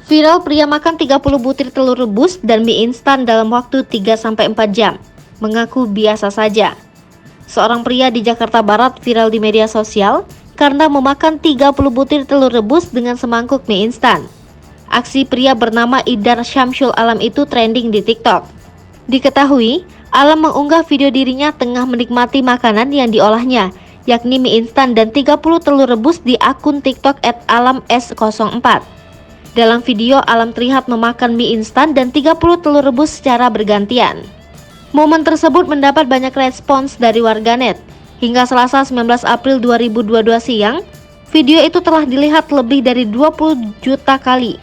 Viral pria makan 30 butir telur rebus dan mie instan dalam waktu 3-4 jam. Mengaku biasa saja. Seorang pria di Jakarta Barat viral di media sosial karena memakan 30 butir telur rebus dengan semangkuk mie instan. Aksi pria bernama Idar Syamsul Alam itu trending di TikTok. Diketahui, Alam mengunggah video dirinya tengah menikmati makanan yang diolahnya, yakni mie instan dan 30 telur rebus di akun TikTok @alamS04. Dalam video, Alam terlihat memakan mie instan dan 30 telur rebus secara bergantian. Momen tersebut mendapat banyak respons dari warganet. Hingga Selasa 19 April 2022 siang, video itu telah dilihat lebih dari 20 juta kali.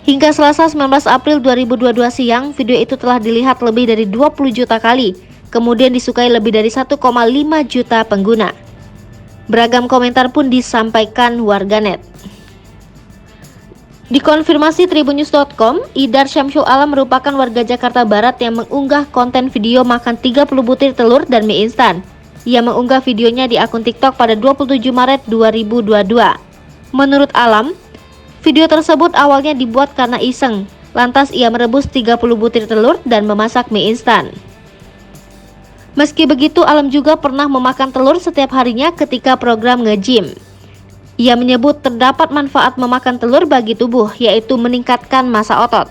Hingga Selasa 19 April 2022 siang, video itu telah dilihat lebih dari 20 juta kali, kemudian disukai lebih dari 1,5 juta pengguna. Beragam komentar pun disampaikan warganet. Dikonfirmasi tribunnews.com, Idar Syamsul Alam merupakan warga Jakarta Barat yang mengunggah konten video makan 30 butir telur dan mie instan. Ia mengunggah videonya di akun TikTok pada 27 Maret 2022. Menurut Alam, video tersebut awalnya dibuat karena iseng, lantas ia merebus 30 butir telur dan memasak mie instan. Meski begitu, Alam juga pernah memakan telur setiap harinya ketika program nge-gym. Ia menyebut terdapat manfaat memakan telur bagi tubuh, yaitu meningkatkan massa otot.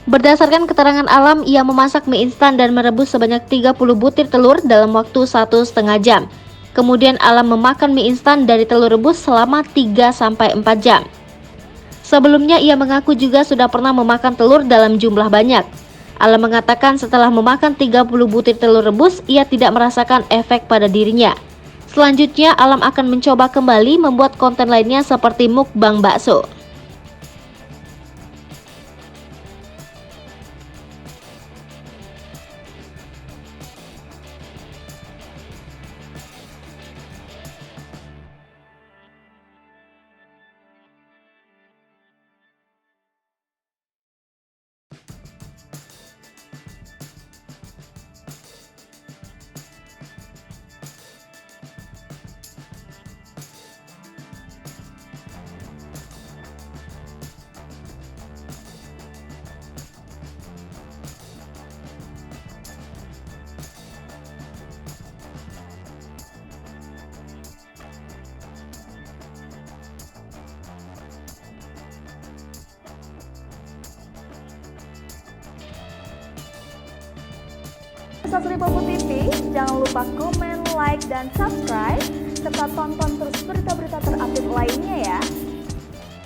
Berdasarkan keterangan Alam, ia memasak mie instan dan merebus sebanyak 30 butir telur dalam waktu 1,5 jam. Kemudian Alam memakan mie instan dari telur rebus selama 3-4 jam. Sebelumnya ia mengaku juga sudah pernah memakan telur dalam jumlah banyak. Alam mengatakan setelah memakan 30 butir telur rebus, ia tidak merasakan efek pada dirinya. Selanjutnya, Alam akan mencoba kembali membuat konten lainnya seperti mukbang bakso. Sasri Popo TV, jangan lupa komen, like, dan subscribe, serta tonton terus berita-berita terupdate lainnya